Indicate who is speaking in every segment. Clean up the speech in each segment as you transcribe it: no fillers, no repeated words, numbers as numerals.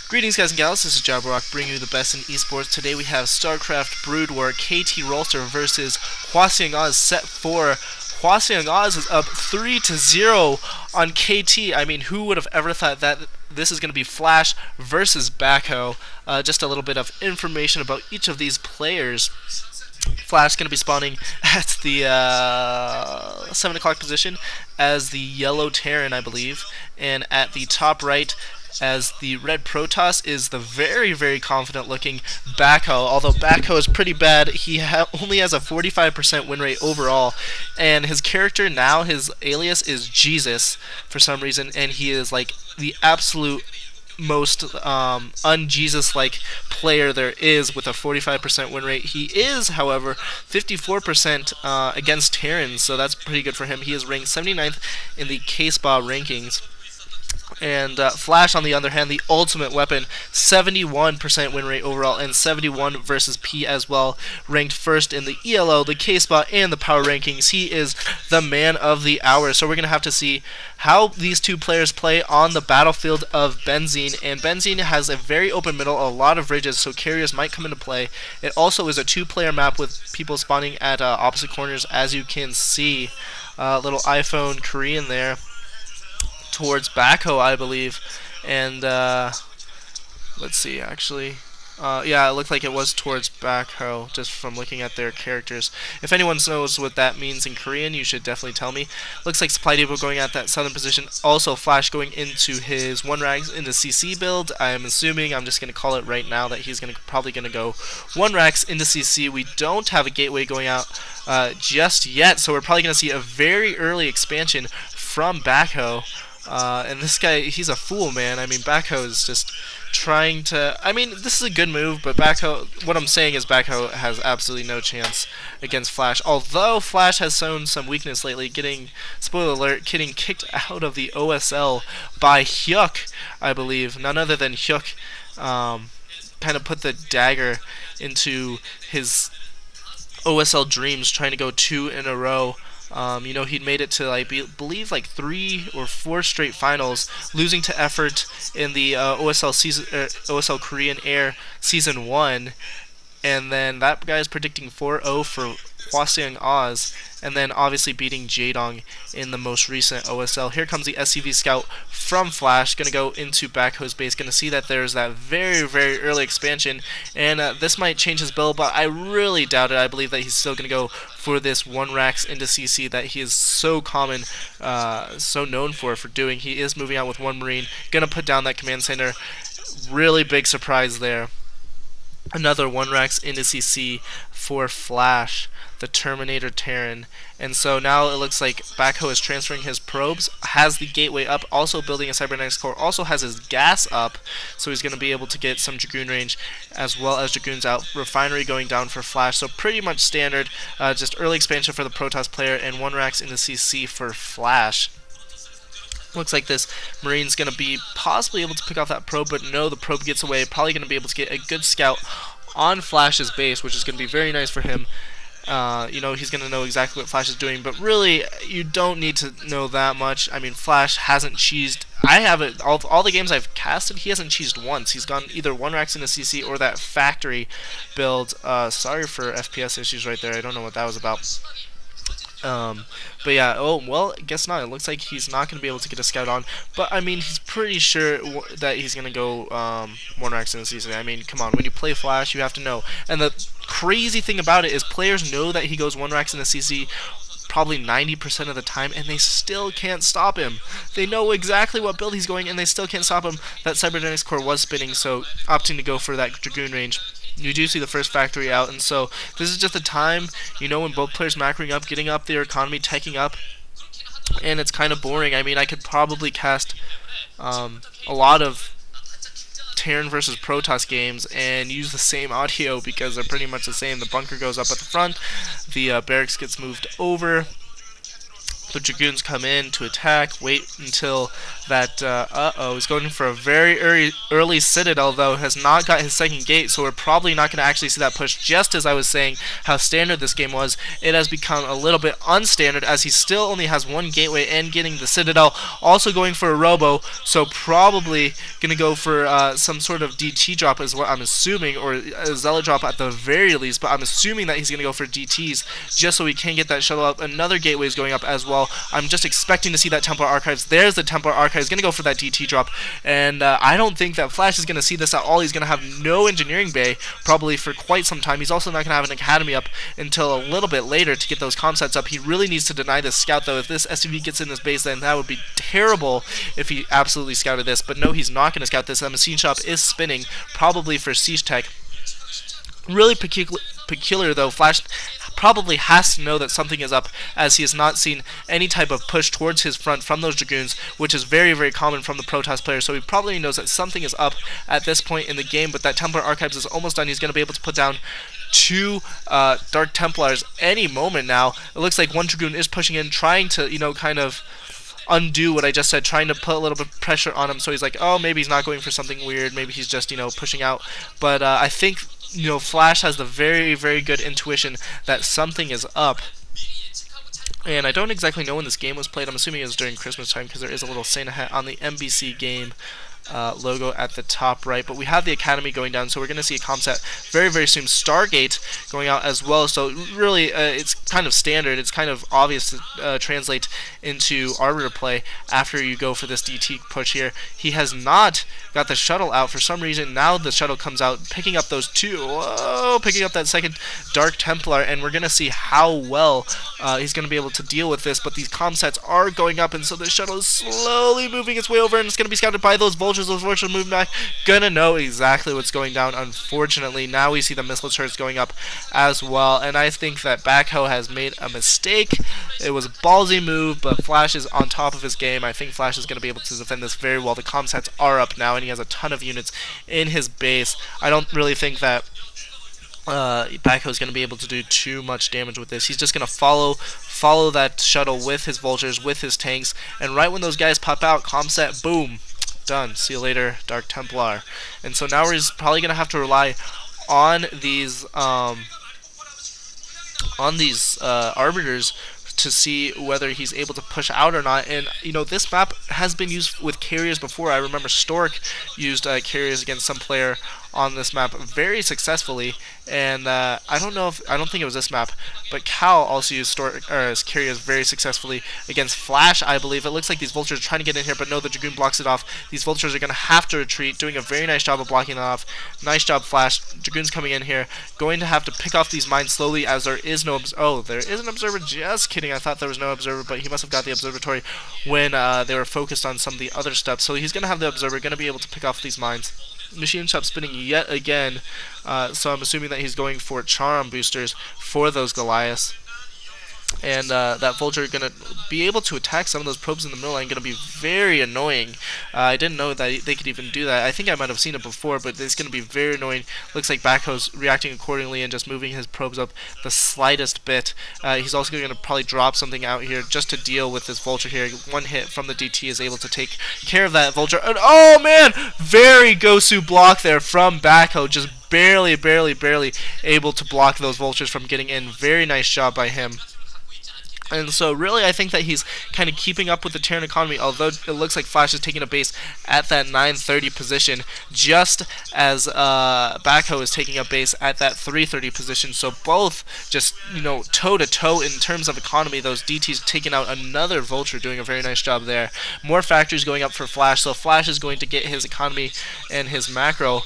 Speaker 1: Greetings guys and gals, this is XIJABERWALKIX bringing you the best in esports. Today we have Starcraft Broodwar KT Rolster versus Hwaseung set 4. Hwaseung is up 3-0 on KT. I mean, who would have ever thought that this is going to be Flash versus BackHo? Just a little bit of information about each of these players. Flash going to be spawning at the 7 o'clock position as the yellow Terran, I believe, and at the top right as the red Protoss is the very, very confident looking BackHo. Although BackHo is pretty bad, he only has a 45% win rate overall, and his character now, his alias is Jesus for some reason, and he is like the absolute most un-Jesus-like player there is with a 45% win rate. He is, however, 54% against Terrans, so that's pretty good for him. He is ranked 79th in the K-Spa rankings. And Flash, on the other hand, the ultimate weapon, 71% win rate overall, and 71 versus P as well, ranked first in the ELO, the K-Spot, and the power rankings. He is the man of the hour. So we're going to have to see how these two players play on the battlefield of Benzene. And Benzene has a very open middle, a lot of ridges, so carriers might come into play. It also is a two-player map with people spawning at opposite corners, as you can see. Little iPhone Korean there towards BackHo, I believe, and let's see, actually, yeah, it looked like it was towards BackHo, just from looking at their characters. If anyone knows what that means in Korean, you should definitely tell me. Looks like Supply Depot going at that southern position. Also, Flash going into his one racks into CC build. I'm assuming, I'm just going to call it right now, that he's probably going to go one racks into CC. We don't have a gateway going out just yet, so we're probably going to see a very early expansion from BackHo. And this guy, he's a fool, man. I mean, BackHo is just trying to... I mean, this is a good move, but BackHo... What I'm saying is BackHo has absolutely no chance against Flash. Although Flash has shown some weakness lately, getting, spoiler alert, getting kicked out of the OSL by Hyuk, I believe. None other than Hyuk kind of put the dagger into his OSL dreams, trying to go 2 in a row. You know, he'd made it to, I believe, like 3 or 4 straight finals, losing to Effort in the OSL Korean Air Season 1, and then that guy's predicting 4-0 for Hwaseung, and then obviously beating Jaedong in the most recent OSL. Here comes the SCV Scout from Flash, going to go into BackHo's base, going to see that there's that very, very early expansion, and this might change his build, but I really doubt it. I believe that he's still going to go for this one racks into CC that he is so common, so known for doing. He is moving out with one Marine, going to put down that command center. Really big surprise there. Another one racks into CC for Flash, the Terminator Terran. And so now it looks like BackHo is transferring his probes, has the gateway up, also building a cybernetics core, also has his gas up, so he's going to be able to get some Dragoon range as well as Dragoons out. Refinery going down for Flash, so pretty much standard, just early expansion for the Protoss player, and one racks into CC for Flash. Looks like this Marine's going to be possibly able to pick off that probe, but no, the probe gets away. Probably going to be able to get a good scout on Flash's base, which is going to be very nice for him. You know, he's going to know exactly what Flash is doing, but really, you don't need to know that much. I mean, Flash hasn't cheesed. I have it, all the games I've casted, he hasn't cheesed once. He's gone either one racks into CC or that factory build. Sorry for FPS issues right there. I don't know what that was about. But yeah, oh, well, guess not. It looks like he's not going to be able to get a scout on, but I mean, he's pretty sure that he's going to go one racks in the season. I mean, come on, when you play Flash, you have to know. And the crazy thing about it is players know that he goes one racks in the CC probably 90% of the time, and they still can't stop him. They know exactly what build he's going, and they still can't stop him. That cybernetics core was spinning, so opting to go for that Dragoon range. You do see the first factory out, and so this is just a time, you know, when both players macroing up, getting up their economy, teching up, and it's kind of boring. I mean, I could probably cast a lot of Terran versus Protoss games and use the same audio because they're pretty much the same. The bunker goes up at the front, the barracks gets moved over, the Dragoons come in to attack, wait until that, he's going for a very early Citadel, though, has not got his second gate, so we're probably not going to actually see that push. Just as I was saying how standard this game was, it has become a little bit unstandard, as he still only has one gateway and getting the Citadel, also going for a Robo, so probably going to go for some sort of DT drop is what I'm assuming, or a Zealot drop at the very least, but I'm assuming that he's going to go for DTs, just so we can get that shuttle up. Another gateway is going up as well. I'm just expecting to see that Templar Archives. There's the Templar Archives. He's going to go for that DT drop, and I don't think that Flash is going to see this at all. He's going to have no engineering bay probably for quite some time. He's also not going to have an academy up until a little bit later to get those comp sets up. He really needs to deny this scout, though. If this SUV gets in this base, then that would be terrible if he absolutely scouted this, but no, he's not going to scout this. The machine shop is spinning, probably for Siege Tech. Really peculiar, though. Flash probably has to know that something is up, as he has not seen any type of push towards his front from those Dragoons, which is very common from the Protoss player, so he probably knows that something is up at this point in the game. But that Templar Archives is almost done. He's going to be able to put down 2 Dark Templars any moment now. It looks like one Dragoon is pushing in, trying to, kind of undo what I just said, trying to put a little bit of pressure on him, so he's like, oh, maybe he's not going for something weird, maybe he's just, pushing out. But I think Flash has the very good intuition that something is up. And I don't exactly know when this game was played. I'm assuming it was during Christmas time, because there is a little Santa hat on the NBC game logo at the top right. But we have the Academy going down, so we're going to see a comp set very soon. Stargate going out as well, so really it's kind of standard. It's kind of obvious to translate into Arbiter play after you go for this DT push here. He has not got the shuttle out for some reason. Now the shuttle comes out, picking up those 2. Whoa, picking up that second Dark Templar, and we're going to see how well he's going to be able to deal with this. But these comp sets are going up, and so the shuttle is slowly moving its way over, and it's going to be scouted by those vultures. Those vultures moving back, gonna know exactly what's going down. Unfortunately, now we see the missile turrets going up as well, and I think that BackHo has made a mistake. It was a ballsy move, but Flash is on top of his game. I think Flash is going to be able to defend this very well. The comp sets are up now, and he has a ton of units in his base. I don't really think that BackHo is going to be able to do too much damage with this. He's just going to follow that shuttle with his vultures, with his tanks, and right when those guys pop out, comp set, boom, done. See you later, Dark Templar. And so now we're probably going to have to rely on these arbiters to see whether he's able to push out or not. And this map has been used with carriers before. I remember Stork used carriers against some player on this map very successfully, and I don't think it was this map, but Cal also used carriers very successfully against Flash, I believe. It looks like these vultures are trying to get in here, but no, the Dragoon blocks it off. These vultures are going to have to retreat, doing a very nice job of blocking it off. Nice job, Flash. Dragoon's coming in here, going to have to pick off these mines slowly, as there is no there is an observer. Just kidding, I thought there was no observer, but he must have got the observatory when they were focused on some of the other stuff. So he's going to have the observer, going to be able to pick off these mines. Machine shop spinning yet again, so I'm assuming that he's going for charm boosters for those Goliaths. And that vulture going to be able to attack some of those probes in the middle line, going to be very annoying. I didn't know that they could even do that. I think I might have seen it before, but it's going to be very annoying. Looks like BackHo's reacting accordingly and just moving his probes up the slightest bit. He's also going to probably drop something out here just to deal with this vulture here. One hit from the DT is able to take care of that vulture. And oh man, very Gosu block there from BackHo, just barely able to block those vultures from getting in. Very nice job by him. And so really I think that he's kind of keeping up with the Terran economy, although it looks like Flash is taking a base at that 930 position, just as BackHo is taking a base at that 330 position. So both just, toe to toe in terms of economy. Those DTs taking out another vulture, doing a very nice job there. More factories going up for Flash, so Flash is going to get his economy and his macro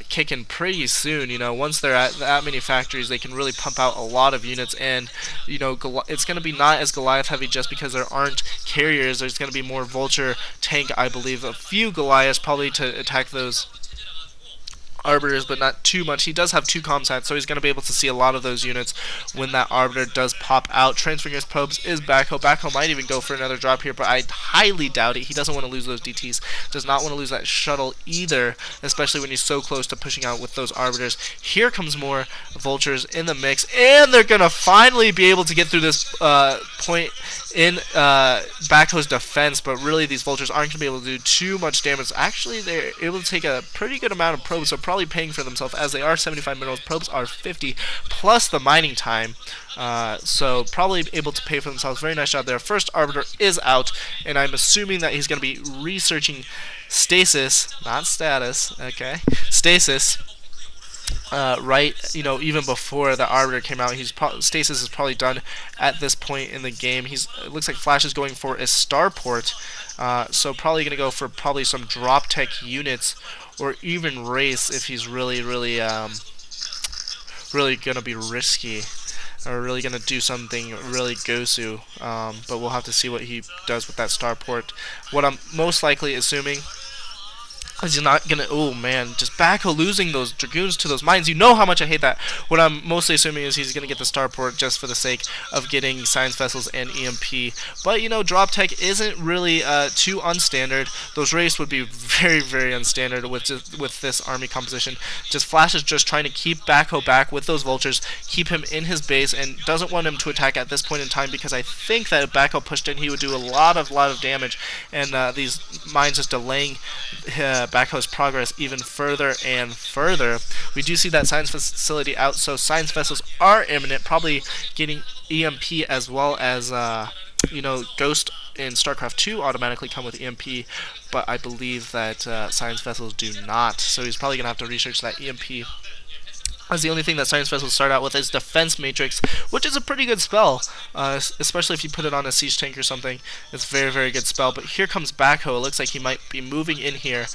Speaker 1: kicking pretty soon. Once they're at that many factories, they can really pump out a lot of units, and it's going to be not as Goliath heavy just because there aren't carriers. There's going to be more vulture tank, I believe, a few Goliaths probably to attack those arbiters, but not too much. He does have 2 comsats, so he's going to be able to see a lot of those units when that arbiter does pop out. Transferring his probes is BackHo. BackHo might even go for another drop here, but I highly doubt it. He doesn't want to lose those DTs, does not want to lose that shuttle either, especially when he's so close to pushing out with those arbiters. Here comes more vultures in the mix, and they're going to finally be able to get through this point in BackHo's defense, but really these vultures aren't going to be able to do too much damage. Actually, they're able to take a pretty good amount of probes, so probably paying for themselves, as they are 75 minerals. Probes are 50, plus the mining time. So probably able to pay for themselves. Very nice job there. First Arbiter is out, and I'm assuming that he's going to be researching stasis, not status, okay, stasis. Right, you know, even before the Arbiter came out, stasis is probably done at this point in the game. It looks like Flash is going for a starport, so probably going to go for probably some drop tech units, or even race if he's really going to be risky, or really going to do something really gosu. But we'll have to see what he does with that starport. What I'm most likely assuming, he's not gonna. Oh man, just BackHo losing those Dragoons to those mines. You know how much I hate that. What I'm mostly assuming is he's gonna get the starport just for the sake of getting science vessels and EMP. But you know, drop tech isn't really too unstandard. Those raids would be very unstandard with this army composition. Just Flash is just trying to keep BackHo back with those vultures, keep him in his base, and doesn't want him to attack at this point in time, because I think that if BackHo pushed in, he would do a lot of damage, and these mines just delaying BackHo's progress even further and further. We do see that science facility out, so science vessels are imminent, probably getting EMP, as well as you know, Ghost in StarCraft 2 automatically come with EMP, but I believe that science vessels do not, so he's probably gonna have to research that EMP. As the only thing that science vessels start out with is Defense Matrix, which is a pretty good spell, especially if you put it on a siege tank or something. It's a very good spell. But here comes BackHo. It looks like he might be moving in here,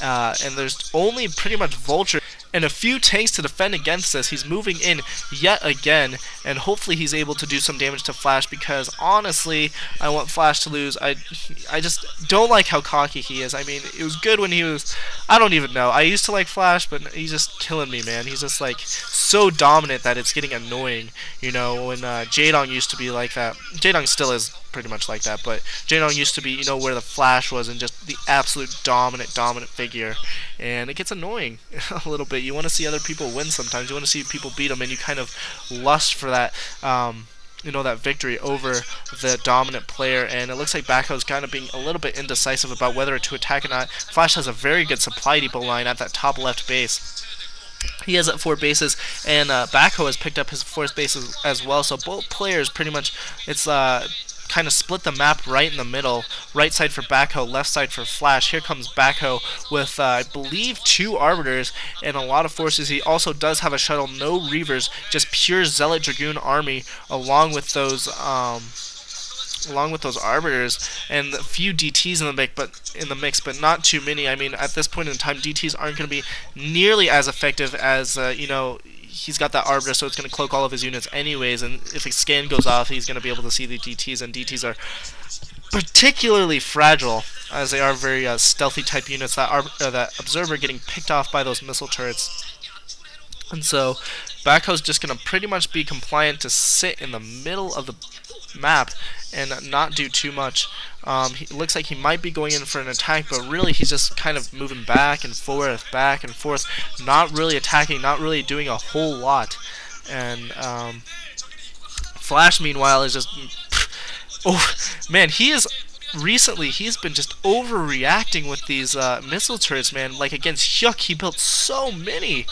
Speaker 1: and there's only pretty much vulture and a few tanks to defend against this. He's moving in yet again, and hopefully he's able to do some damage to Flash, because honestly, I want Flash to lose. I just don't like how cocky he is. I mean, it was good when he was, I don't even know. I used to like Flash, but he's just killing me, man. He's just like so dominant that it's getting annoying. You know, when Jaedong used to be like that. Jaedong still is pretty much like that, but Jaedong used to be, you know, where the Flash was, and just the absolute dominant figure, and it gets annoying a little bit. You want to see other people win sometimes. You want to see people beat them, and you kind of lust for that, you know, that victory over the dominant player. And it looks like BackHo's kind of being a little bit indecisive about whether to attack or not. Flash has a very good supply depot line at that top left base. He has 4 bases, and BackHo has picked up his 4th base as well, so both players pretty much, it's kind of split the map right in the middle. Right side for BackHo, left side for Flash. Here comes BackHo with, I believe, 2 Arbiters and a lot of forces. He also does have a shuttle, no Reavers, just pure Zealot Dragoon army, along with those Arbiters, and a few DTs in the mix, but not too many. I mean, at this point in time, DTs aren't going to be nearly as effective as, you know, he's got that Arbiter, so it's going to cloak all of his units anyways, and if a scan goes off, he's going to be able to see the DTs, and DTs are particularly fragile, as they are very stealthy type units. That Observer getting picked off by those missile turrets. And so BackHo's just going to pretty much be compliant to sit in the middle of the map and not do too much. He looks like he might be going in for an attack, but really he's just kind of moving back and forth, not really attacking, not really doing a whole lot. And Flash, meanwhile, is just... oh, man, recently he's been just overreacting with these missile turrets, man. Like against Hyuk, he built so many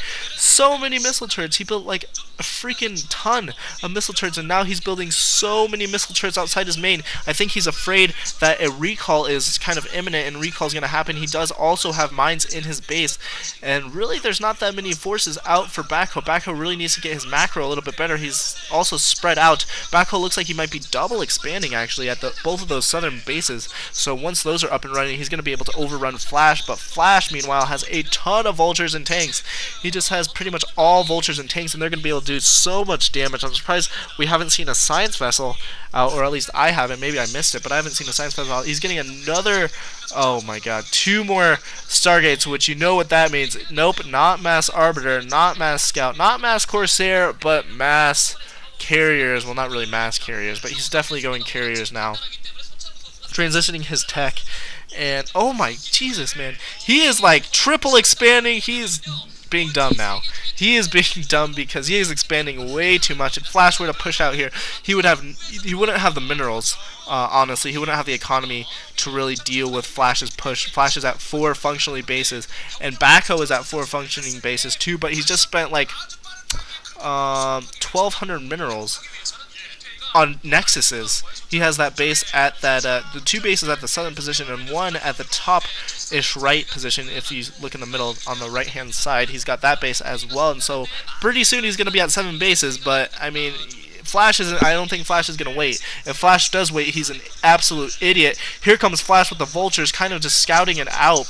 Speaker 1: missile turrets. He built like a freaking ton of missile turrets, and now he's building so many missile turrets outside his main. I think he's afraid that a recall is kind of imminent, and recall is going to happen. He does also have mines in his base, and really there's not that many forces out for BackHo. BackHo really needs to get his macro a little bit better. He's also spread out. BackHo looks like he might be double expanding actually at both of those southern bases. So once those are up and running, he's going to be able to overrun Flash. But Flash, meanwhile, has a ton of vultures and tanks. He just has pretty much all vultures and tanks, and they're going to be able to do so much damage. I'm surprised we haven't seen a science vessel, or at least I haven't. Maybe I missed it, but I haven't seen a science vessel. He's getting another, oh my god, 2 more Stargates, which you know what that means. Nope, not Mass Arbiter, not Mass Scout, not Mass Corsair, but Mass Carriers. Well, not really Mass Carriers, but he's definitely going Carriers now. Transitioning his tech, and oh my Jesus, man, he is like triple expanding. He's being dumb now. He is being dumb because he is expanding way too much. If Flash were to push out here, he wouldn't have the minerals Honestly, he wouldn't have the economy to really deal with Flash's push. Flash is at 4 functionally bases, and BackHo is at 4 functioning bases too, but he's just spent like 1,200 minerals on Nexuses. He has that base at that, the 2 bases at the southern position and 1 at the top-ish right position. If you look in the middle on the right-hand side, he's got that base as well, and so pretty soon he's going to be at 7 bases, but I mean, Flash isn't. I don't think Flash is going to wait. If Flash does wait, he's an absolute idiot. Here comes Flash with the Vultures, kind of just scouting it out,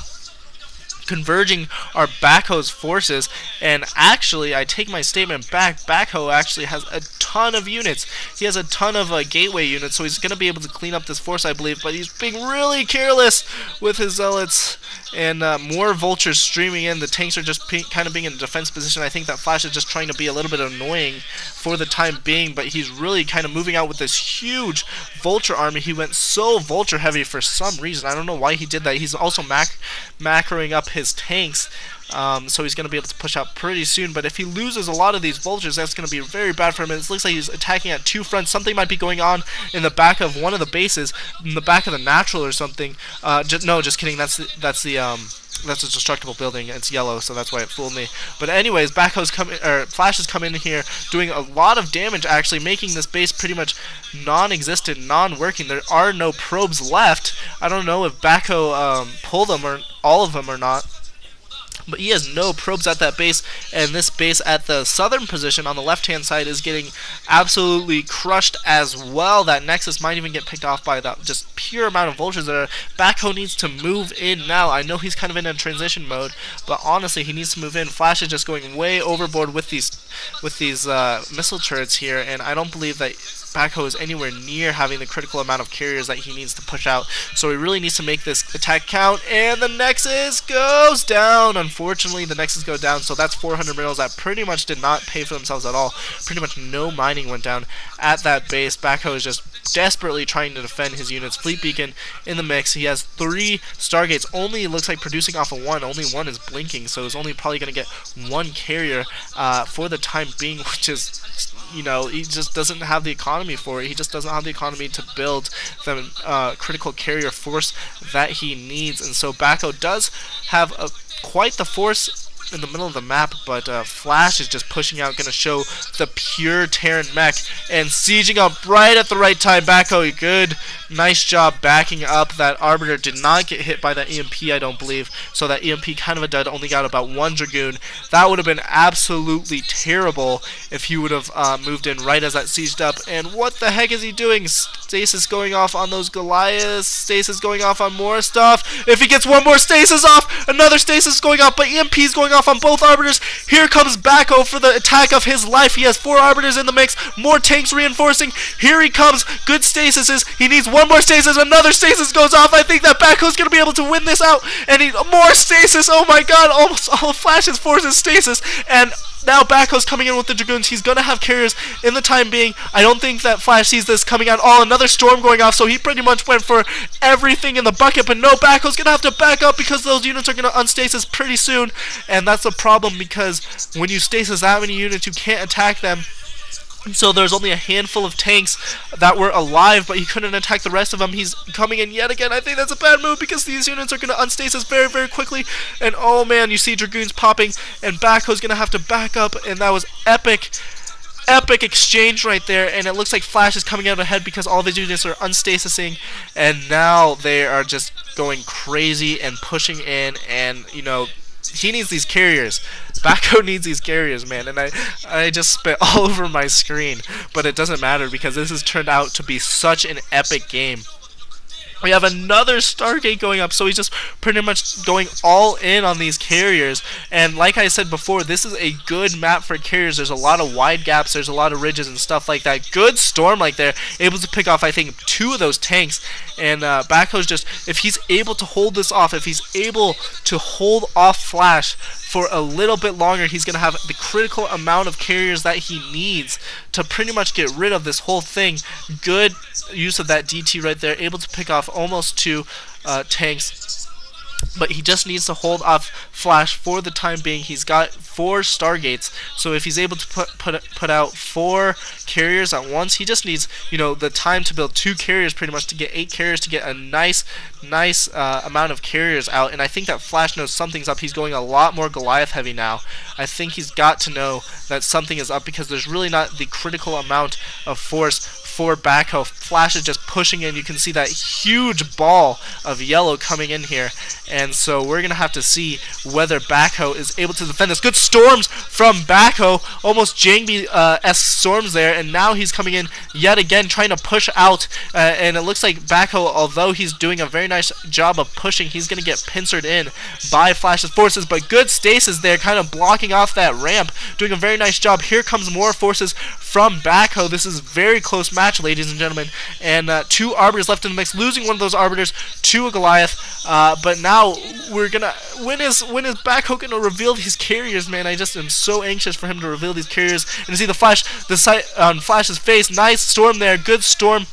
Speaker 1: converging our BackHo's forces, and actually, I take my statement back. BackHo actually has a ton of units. He has a ton of gateway units, so he's going to be able to clean up this force, I believe, but he's being really careless with his Zealots, and more Vultures streaming in. The tanks are just kind of being in a defense position. I think that Flash is just trying to be a little bit annoying for the time being, but he's really kind of moving out with this huge Vulture army. He went so Vulture heavy for some reason. I don't know why he did that. He's also macroing up his tanks, so he's going to be able to push out pretty soon, but if he loses a lot of these Vultures, that's going to be very bad for him. It looks like he's attacking at 2 fronts. Something might be going on in the back of one of the bases, in the back of the natural or something. No, just kidding. That's a destructible building. It's yellow, so that's why it fooled me. But anyways, Flash has come in here doing a lot of damage, actually making this base pretty much non-existent, non-working. There are no probes left. I don't know if BackHo pulled them or all of them or not, but he has no probes at that base, and this base at the southern position on the left-hand side is getting absolutely crushed as well. That Nexus might even get picked off by that just pure amount of Vultures there. BackHo needs to move in now. I know he's kind of in a transition mode, but honestly, he needs to move in. Flash is just going way overboard with these missile turrets here, and I don't believe that BackHo is anywhere near having the critical amount of carriers that he needs to push out, so he really needs to make this attack count, and the Nexus goes down. Unfortunately, the Nexus go down, so that's 400 minerals that pretty much did not pay for themselves at all. Pretty much no mining went down at that base. BackHo is just desperately trying to defend his units. Fleet Beacon in the mix. He has 3 Stargates, only looks like producing off of 1. Only 1 is blinking, so he's only probably going to get 1 carrier for the time being, which is, you know, he just doesn't have the economy for it. He just doesn't have the economy to build the critical carrier force that he needs, and so BackHo does have quite the force in the middle of the map, but Flash is just pushing out, going to show the pure Terran mech, and sieging up right at the right time. BackHo, good, nice job backing up. That Arbiter did not get hit by that EMP, I don't believe, so that EMP kind of a dud, only got about 1 Dragoon. That would have been absolutely terrible if he would have moved in right as that sieged up, and what the heck is he doing? Stasis going off on those Goliaths, Stasis going off on more stuff. If he gets 1 more Stasis off, another Stasis going off, but EMP is going off on both Arbiters. Here comes BackHo for the attack of his life. He has 4 Arbiters in the mix, more tanks reinforcing. Here he comes, good Stasises. He needs 1 more Stasis, another Stasis goes off. I think that BackHo's going to be able to win this out, and more Stasis. Oh my god, almost all of Flash's forces Stasis, and now BackHo's coming in with the Dragoons. He's going to have carriers in the time being. I don't think that Flash sees this coming at all. Another Storm going off, so he pretty much went for everything in the bucket, but no, BackHo's going to have to back up because those units are going to unstasis pretty soon, and that's a problem because when you stasis that many units, you can't attack them. So there's only a handful of tanks that were alive, but he couldn't attack the rest of them. He's coming in yet again. I think that's a bad move because these units are going to unstasis very, very quickly. And oh man, you see Dragoons popping, and BackHo's going to have to back up, and that was epic. Epic exchange right there, and it looks like Flash is coming out ahead because all these units are unstasising, and now they are just going crazy and pushing in, and you know, he needs these carriers. BackHo needs these carriers, man, and I just spit all over my screen, but it doesn't matter because this has turned out to be such an epic game. We have another Stargate going up, so he's just pretty much going all in on these carriers. And like I said before, this is a good map for carriers. There's a lot of wide gaps, there's a lot of ridges and stuff like that. Good Storm like there, able to pick off, I think, 2 of those tanks. And BackHo's just, if he's able to hold this off, if he's able to hold off Flash for a little bit longer, he's going to have the critical amount of carriers that he needs to pretty much get rid of this whole thing. Good use of that DT right there, able to pick off almost 2 tanks. but he just needs to hold off Flash for the time being. He's got 4 Stargates, so if he's able to put out 4 carriers at once, he just needs, you know, the time to build 2 carriers pretty much to get 8 carriers to get a nice amount of carriers out. And I think that Flash knows something's up. He's going a lot more Goliath heavy now. I think he's got to know that something is up because there's really not the critical amount of force for BackHo. Flash is just pushing in. You can see that huge ball of yellow coming in here, and so we're gonna have to see whether BackHo is able to defend this. Good storms from BackHo, almost Jangby-esque storms there, and now he's coming in yet again trying to push out, and it looks like BackHo, although he's doing a very nice job of pushing, he's gonna get pincered in by Flash's forces, but good stasis there, kind of blocking off that ramp, doing a very nice job. Here comes more forces from BackHo. This is very close match, ladies and gentlemen, and 2 Arbiters left in the mix, losing one of those Arbiters to a Goliath, but now we're gonna, when is BackHo gonna reveal these carriers, man? I just am so anxious for him to reveal these carriers, and to see the Flash, the sight on Flash's face. Nice storm there, good storm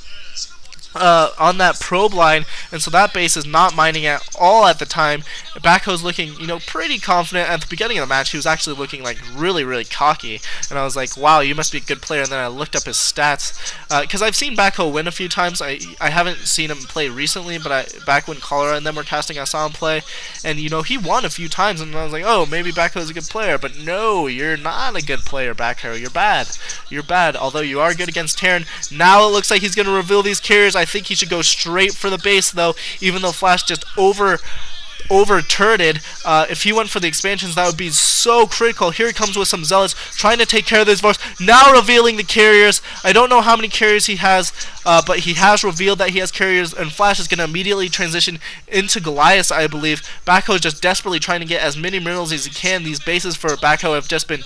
Speaker 1: on that probe line, and so that base is not mining at all at the time. BackHo's looking, you know, pretty confident. At the beginning of the match, he was actually looking like really cocky, and I was like, wow, you must be a good player. And then I looked up his stats, because I've seen BackHo win a few times. I haven't seen him play recently, but back when Cholera and them were casting, I saw him play, and you know, he won a few times, and I was like, oh, maybe BackHo's a good player. But no, you're not a good player, BackHo. You're bad, although you are good against Terran. Now it looks like he's going to reveal these carriers. I think he should go straight for the base, though, even though Flash just over-turreted. If he went for the expansions, that would be so critical. Here he comes with some Zealots, trying to take care of this force. Now revealing the carriers. I don't know how many carriers he has, but he has revealed that he has carriers, and Flash is going to immediately transition into Goliath, I believe. BackHo is just desperately trying to get as many minerals as he can. These bases for BackHo have just been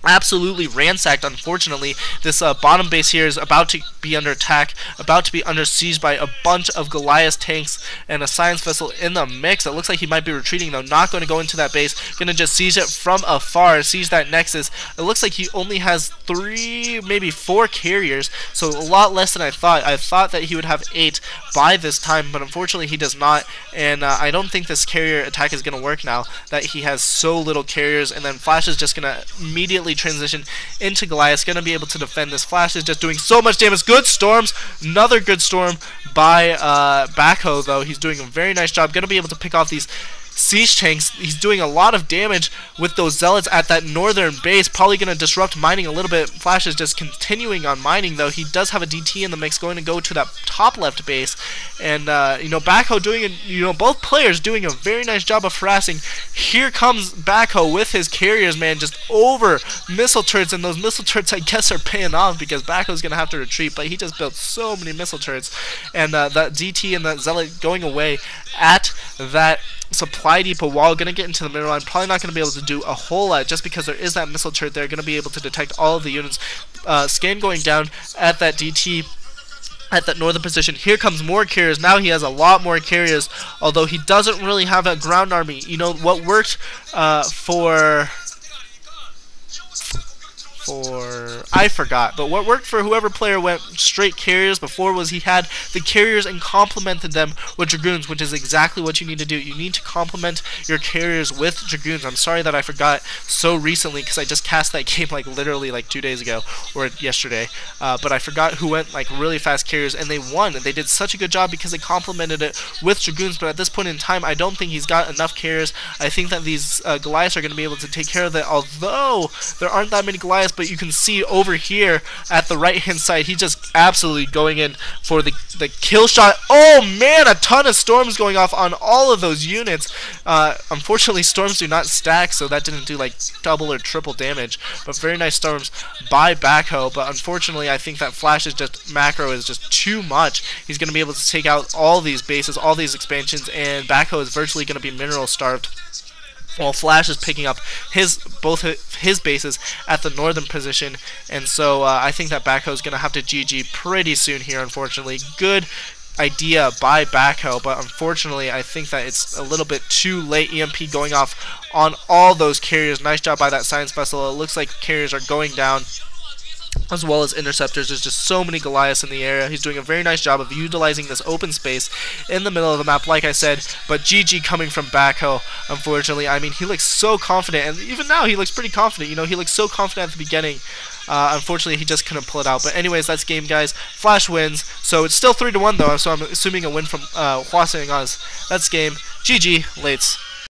Speaker 1: absolutely ransacked. Unfortunately, this bottom base here is about to be under attack, about to be under siege by a bunch of Goliath tanks and a science vessel in the mix. It looks like he might be retreating, though. Not going to go into that base, going to just siege it from afar, siege that nexus. It looks like he only has 3, maybe 4 carriers, so a lot less than I thought. I thought that he would have 8 by this time, but unfortunately he does not, and I don't think this carrier attack is going to work now that he has so little carriers. And then Flash is just going to immediately transition into Goliath, going to be able to defend this. Flash is just doing so much damage. Good storms, another good storm by BackHo, though. He's doing a very nice job, going to be able to pick off these siege tanks. He's doing a lot of damage with those Zealots at that northern base, probably going to disrupt mining a little bit. Flash is just continuing on mining, though. He does have a DT in the mix, going to go to that top left base, and you know, BackHo doing, you know, both players doing a very nice job of harassing. Here comes BackHo with his carriers, man, just over missile turrets, and those missile turrets, I guess, are paying off because BackHo's going to have to retreat, but he just built so many missile turrets, and that DT and that Zealot going away at that supply depot wall. Going to get into the middle line. Probably not going to be able to do a whole lot just because there is that missile turret there. Going to be able to detect all of the units. Scan going down at that DT at that northern position. Here comes more carriers. Now he has a lot more carriers, although he doesn't really have a ground army. You know what worked for I forgot, but what worked for whoever player went straight carriers before was he had the carriers and complemented them with Dragoons, which is exactly what you need to do. You need to complement your carriers with Dragoons. I'm sorry that I forgot so recently because I just cast that game like literally like 2 days ago or yesterday, but I forgot who went like really fast carriers, and they won. They did such a good job because they complemented it with Dragoons, but at this point in time I don't think he's got enough carriers. I think that these Goliaths are going to be able to take care of it, although there aren't that many Goliaths. But you can see over here at the right hand side, he's just absolutely going in for the kill shot. Oh man, a ton of storms going off on all of those units. Unfortunately, storms do not stack, so that didn't do like double or triple damage, but very nice storms by BackHo. But unfortunately, I think that Flash's just macro is just too much. He's going to be able to take out all these bases, all these expansions, and BackHo is virtually going to be mineral starved, while Flash is picking up both his bases at the northern position. And so I think that BackHo is going to have to GG pretty soon here, unfortunately. Good idea by BackHo, but unfortunately I think that it's a little bit too late. EMP going off on all those carriers. Nice job by that science vessel. It looks like carriers are going down as well as interceptors. There's just so many Goliaths in the area. He's doing a very nice job of utilizing this open space in the middle of the map, like I said. But GG coming from BackHo, unfortunately. I mean, he looks so confident, and even now he looks pretty confident. You know, he looks so confident at the beginning. Unfortunately, he just couldn't pull it out. But anyways, that's game, guys. Flash wins. So it's still 3-1, though, so I'm assuming a win from Hwaseung. That's game. GG, lates.